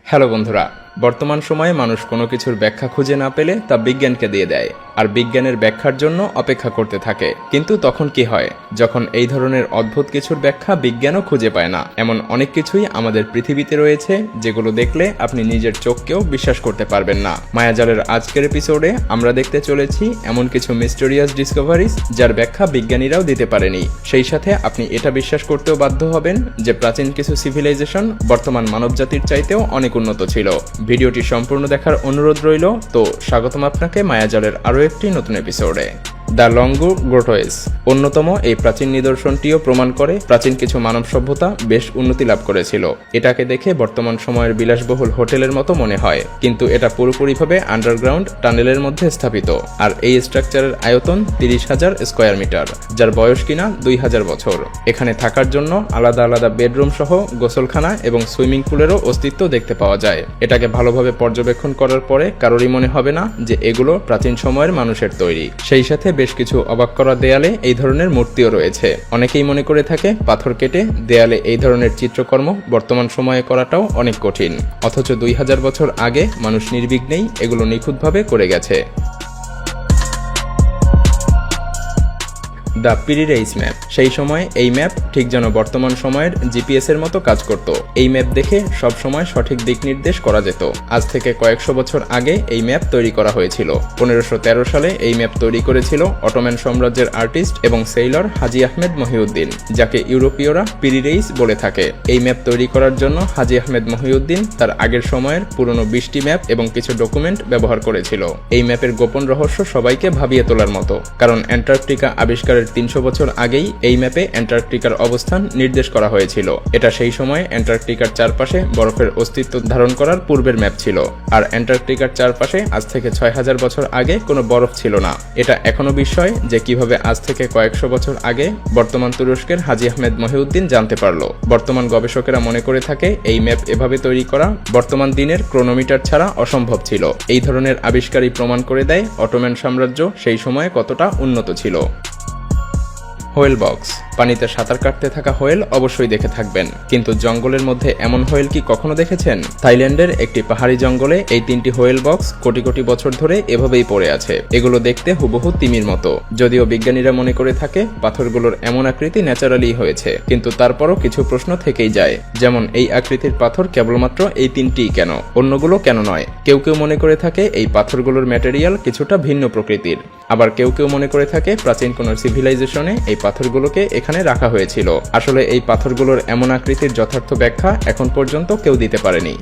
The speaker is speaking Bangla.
হ্যালো বন্ধুরা, বর্তমান সময়ে মানুষ কোনো কিছুর ব্যাখ্যা খুঁজে না পেলে তা বিজ্ঞানকে দিয়ে দেয় আর বিজ্ঞানের ব্যাখ্যার জন্য অপেক্ষা করতে থাকে। কিন্তু তখন কি হয়, যখন এই ধরনের অদ্ভুত কিছুর ব্যাখ্যা বিজ্ঞানও খুঁজে পায় না। এমন অনেক কিছুই আমাদের পৃথিবীতে রয়েছে যেগুলো দেখলে আপনি নিজের চোখকেও বিশ্বাস করতে পারবেন না। মায়াজালের আজকের এপিসোডে আমরা দেখতে চলেছি এমন কিছু মিস্টেরিয়াস ডিসকভারিজ যার ব্যাখ্যা বিজ্ঞানীরাও দিতে পারেনি। সেই সাথে আপনি এটা বিশ্বাস করতেও বাধ্য হবেন যে প্রাচীন কিছু সিভিলাইজেশন বর্তমান মানবজাতির চাইতেও অনেক উন্নত ছিল। ভিডিওটি সম্পূর্ণ দেখার অনুরোধ রইল। তো স্বাগতম আপনাকে মায়াজালের আরও একটি নতুন এপিসোডে। দ্য লংগু গ্রোটোয়েস অন্যতম এই প্রাচীন নিদর্শনটিও প্রমাণ করে প্রাচীন কিছু মানব সভ্যতা বেশ উন্নতি লাভ করেছিল। এটাকে দেখে বর্তমান সময়ের বিলাসবহুল হোটেলের মতো মনে হয়, কিন্তু এটা পুরোপুরিভাবে আন্ডারগ্রাউন্ড টানেলের মধ্যে স্থাপিত। আর এই স্ট্রাকচারের আয়তন 30,000 স্কোয়ার মিটার, যার বয়স কিনা 2,000 বছর। এখানে থাকার জন্য আলাদা আলাদা বেডরুম সহ গোসলখানা এবং সুইমিং পুলেরও অস্তিত্ব দেখতে পাওয়া যায়। এটাকে ভালোভাবে পর্যবেক্ষণ করার পরে কারোরই মনে হবে না যে এগুলো প্রাচীন সময়ের মানুষের তৈরি। সেই সাথে বেশ কিছু অবাক করা দেয়ালে এই ধরনের মূর্তিও রয়েছে। অনেকেই মনে করে থাকে পাথর কেটে দেয়ালে এই ধরনের চিত্রকর্ম বর্তমান সময়ে করাটাও অনেক কঠিন, অথচ 2,000 বছর আগে মানুষ নির্বিঘ্নেই এগুলো নিখুঁতভাবে করে গেছে। The Piri Reis map. সেই সময় এই ম্যাপ ঠিক যেন বর্তমান সময়ের জিপিএস এর মতো কাজ করত। এই ম্যাপ দেখে সব সময় সঠিক দিক নির্দেশ করা যেত। আজ থেকে কয়েকশো বছর আগে এই ম্যাপ তৈরি করা হয়েছিল। 1513 সালে এই ম্যাপ তৈরি করেছিল অটোম্যান সাম্রাজ্যের আর্টিস্ট এবং সেইলর হাজি আহমেদ মহিউদ্দিন, যাকে ইউরোপীয়রা পিরিরেইস বলে থাকে। এই ম্যাপ তৈরি করার জন্য হাজি আহমেদ মহিউদ্দিন তার আগের সময়ের পুরনো 20টি ম্যাপ এবং কিছু ডকুমেন্ট ব্যবহার করেছিল। এই ম্যাপের গোপন রহস্য সবাইকে ভাবিয়ে তোলার মতো, কারণ অ্যান্টার্কটিকা আবিষ্কারের 300 বছর আগেই এই ম্যাপে অ্যান্টার্কটিকার অবস্থান নির্দেশ করা হয়েছিল। এটা সেই সময় অ্যান্টার্কটিকার চারপাশে বরফের অস্তিত্ব ধারণ করার পূর্বের ম্যাপ ছিল। আর অ্যান্টার্কটিকার চারপাশে আজ থেকে 6,000 বছর আগে কোনো বরফ ছিল না। এটা এখনো বিস্ময় যে কিভাবে আজ থেকে কয়েকশো বছর আগে বর্তমান তুরস্কের হাজি আহমেদ মহিউদ্দিন জানতে পারলো। বর্তমান গবেষকেরা মনে করে থাকে এই ম্যাপ এভাবে তৈরি করা বর্তমান দিনের ক্রোনোমিটার ছাড়া অসম্ভব ছিল। এই ধরনের আবিষ্কারই প্রমাণ করে দেয় অটোম্যান সাম্রাজ্য সেই সময়ে কতটা উন্নত ছিল। Whale box. পানিতে সাঁতার কাটতে থাকা হোয়েল অবশ্যই দেখে থাকবেন, কিন্তু জঙ্গলের মধ্যে এমন হোয়েল কি কখনো দেখেছেন? থাইল্যান্ডের একটি পাহাড়ি জঙ্গলে এই 3টি হোয়েল বক্স কোটি কোটি বছর ধরে এভাবেই পড়ে আছে। এগুলো দেখতে হুবহু তিমির মতো। যদিও বিজ্ঞানীরা মনে করে থাকে পাথরগুলোর এমন আকৃতি ন্যাচারালি হয়েছে, কিন্তু তারপরও কিছু প্রশ্ন থেকেই যায়। যেমন এই আকৃতির পাথর কেবলমাত্র এই 3টিই কেন, অন্যগুলো কেন নয়? কেউ কেউ মনে করে থাকে এই পাথরগুলোর ম্যাটেরিয়াল কিছুটা ভিন্ন প্রকৃতির। আবার কেউ কেউ মনে করে থাকে প্রাচীন কোনো সিভিলাইজেশনে এই পাথরগুলোকে এখানে রাখা হয়েছিল। আসলে এই পাথরগুলোর এমন আকৃতির যথার্থ ব্যাখ্যা এখন পর্যন্ত কেউ দিতে পারেনি।